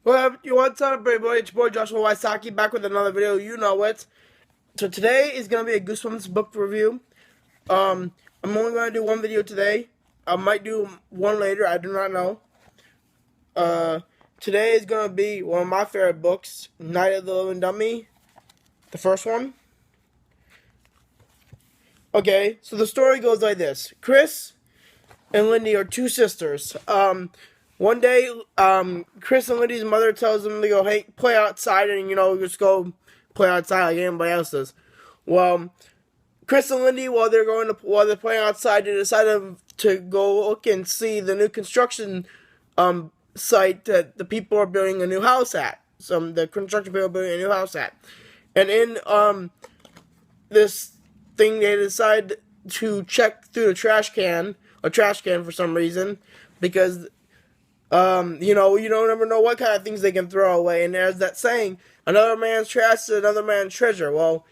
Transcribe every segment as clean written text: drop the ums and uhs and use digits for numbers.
Well, what's up, everybody? It's your boy Joshua Wysocki back with another video. You know it. So today is gonna be a Goosebumps book review. I'm only gonna do one video today. I might do one later. I do not know. Uh, Today is gonna be one of my favorite books, Night of the Living Dummy, the first one. Okay, so the story goes like this: Chris and Lindy are two sisters. One day, Chris and Lindy's mother tells them to go, hey, play outside, and just go play outside like anybody else does. Well, Chris and Lindy, while they're playing outside, they decided to go look and see the new construction site that the people are building a new house at. The construction people are building a new house at, and in this thing, they decide to check through a trash can for some reason, because you don't ever know what kind of things they can throw away. And there's that saying, another man's trash is another man's treasure. Well,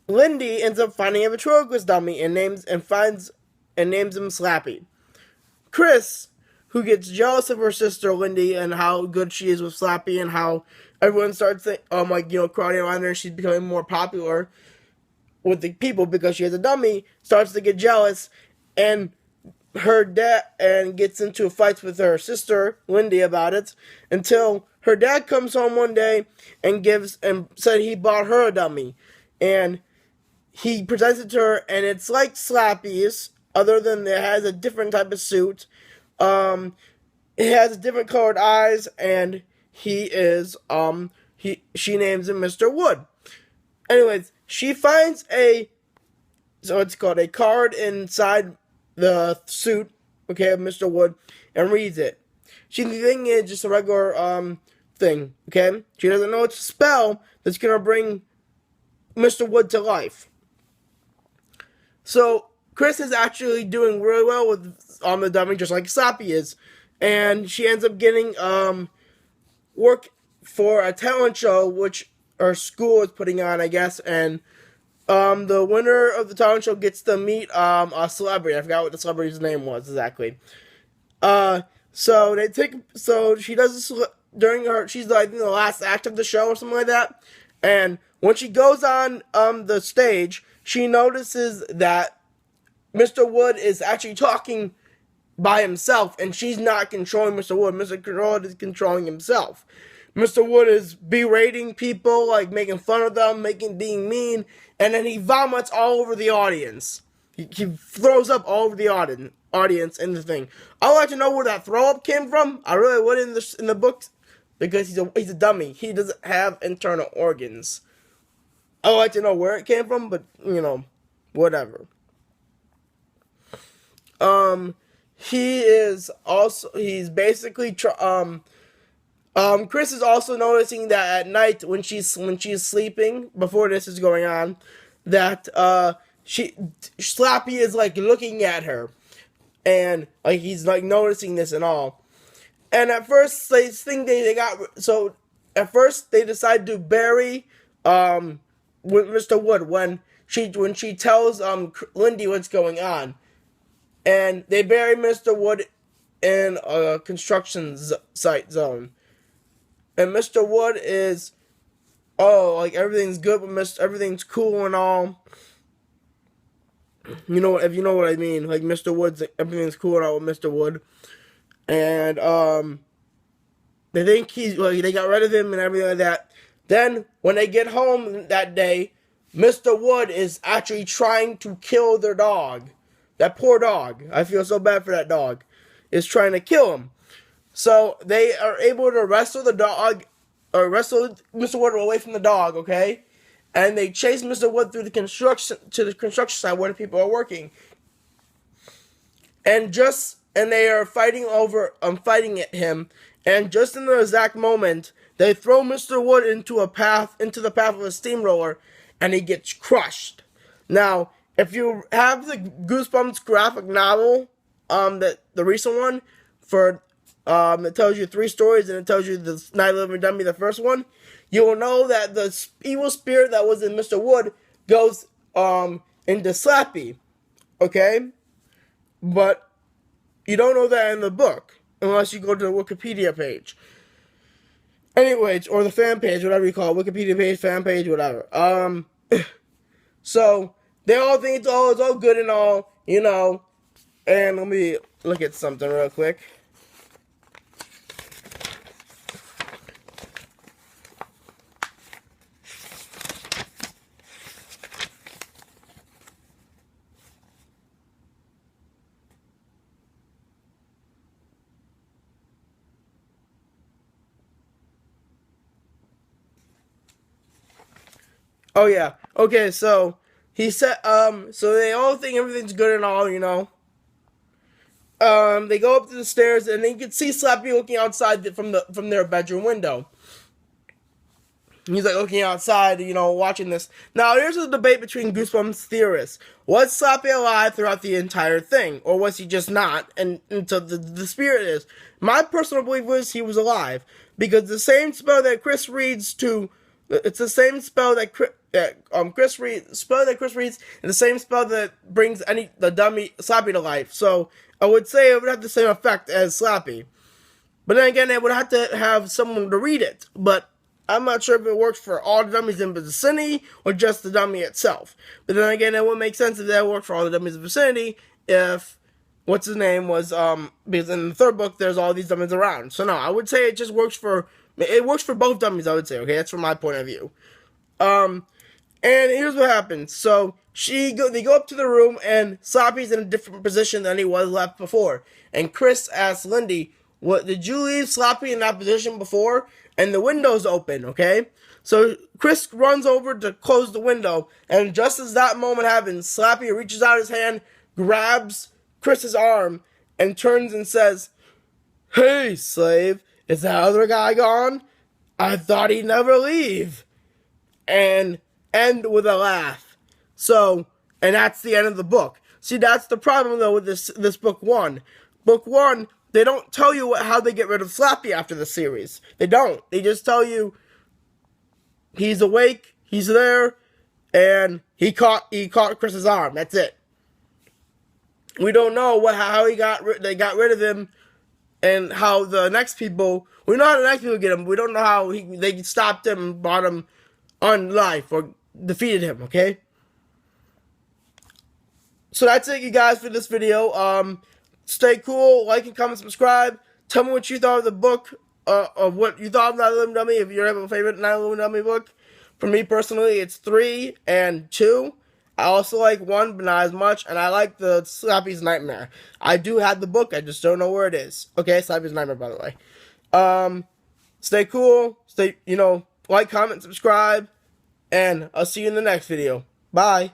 Lindy ends up finding a ventriloquist dummy and names him Slappy. Chris, who gets jealous of her sister Lindy and how good she is with Slappy, and how everyone starts thinking, crowding around her, she's becoming more popular with the people because she has a dummy, starts to get jealous, and her dad and gets into fights with her sister Lindy about it, until her dad comes home one day and said he bought her a dummy, and he presents it to her, and it's like Slappy's, other than it has a different type of suit. It has different colored eyes, and she names him Mr. Wood. Anyways, she finds it's called a card inside the suit, okay, of Mr. Wood, and reads it. She thinks it's just a regular thing, okay? She doesn't know it's a spell that's gonna bring Mr. Wood to life. So Chris is actually doing really well with the dummy, just like Slappy is, and she ends up getting work for a talent show which her school is putting on, I guess, and the winner of the talent show gets to meet a celebrity. I forgot what the celebrity's name was exactly. So she does this she's like in the last act of the show or something like that. And when she goes on the stage, she notices that Mr. Wood is actually talking by himself, and she's not controlling Mr. Wood. Mr. Wood is controlling himself. Mr. Wood is berating people, like making fun of them, being mean, and then he vomits all over the audience. He throws up all over the audience in the thing. I'd like to know where that throw up came from. I really would in the books, because he's a dummy. He doesn't have internal organs. I'd like to know where it came from, but whatever. He's basically Chris is also noticing that at night when she's sleeping, before this is going on, that Slappy is like looking at her, and like he's like noticing this and all. And at first at first they decide to bury with Mr. Wood when she tells Lindy what's going on, and they bury Mr. Wood in a construction site zone. And Mr. Wood is, like everything's good with everything's cool and all. If you know what I mean, like Mr. Wood's, everything's cool and all with Mr. Wood. And they think they got rid of him and everything like that. Then when they get home that day, Mr. Wood is actually trying to kill their dog. That poor dog. I feel so bad for that dog. Is trying to kill him. So they are able to wrestle the dog, or wrestle Mr. Wood away from the dog, okay? And they chase Mr. Wood through the construction site where the people are working. And they are fighting at him. And just in the exact moment, they throw Mr. Wood into the path of a steamroller, and he gets crushed. Now, if you have the Goosebumps graphic novel, the recent one it tells you 3 stories, and it tells you the Night of the Living Dummy, the first one, you will know that the evil spirit that was in Mr. Wood goes into Slappy, okay? But you don't know that in the book unless you go to the Wikipedia page. Anyways, or the fan page, whatever you call it, Wikipedia page, fan page, whatever. So they all think it's all good and all, you know. And let me look at something real quick. Oh yeah. Okay, so he said so they all think everything's good and all, you know. They go up to the stairs and they can see Slappy looking outside from their bedroom window. He's like looking outside, you know, watching this. Now, here's a debate between Goosebumps theorists. Was Slappy alive throughout the entire thing? Or was he just not? And until the spirit is. My personal belief was he was alive. Because the same spell that Chris reads to... It's the same spell that Chris reads, and the same spell that brings the dummy Slappy to life. So, I would say it would have the same effect as Slappy. But then again, it would have to have someone to read it. But I'm not sure if it works for all the dummies in the vicinity or just the dummy itself. But then again, it would make sense if that worked for all the dummies in the vicinity if what's his name was because in the third book there's all these dummies around. So no, I would say it just works for both dummies, I would say, okay? That's from my point of view. And here's what happens. So they go up to the room and Slappy's in a different position than he was left before. And Chris asks Lindy, "What did you leave Slappy in that position before?" And the window's open, okay? So Chris runs over to close the window, and just as that moment happens, Slappy reaches out his hand, grabs Chris's arm, and turns and says, "Hey, slave, is that other guy gone? I thought he'd never leave." And end with a laugh. So, and that's the end of the book. See, that's the problem, though, with this book one. Book one, they don't tell you how they get rid of Slappy after the series. They don't. They just tell you he's awake, he's there, and he caught Chris's arm. That's it. We don't know how they got rid of him, and how the next people. We know how the next people get him. We don't know how they stopped him and brought him on life or defeated him. Okay. So that's it, you guys, for this video. Stay cool, like and comment, subscribe. Tell me what you thought of the book, of what you thought of Night of the Living Dummy, if you have a favorite Night of the Living Dummy book. For me, personally, it's 3 and 2. I also like 1, but not as much, and I like the Slappy's Nightmare. I do have the book, I just don't know where it is. Okay, Slappy's Nightmare, by the way. Stay cool, like, comment, subscribe, and I'll see you in the next video. Bye.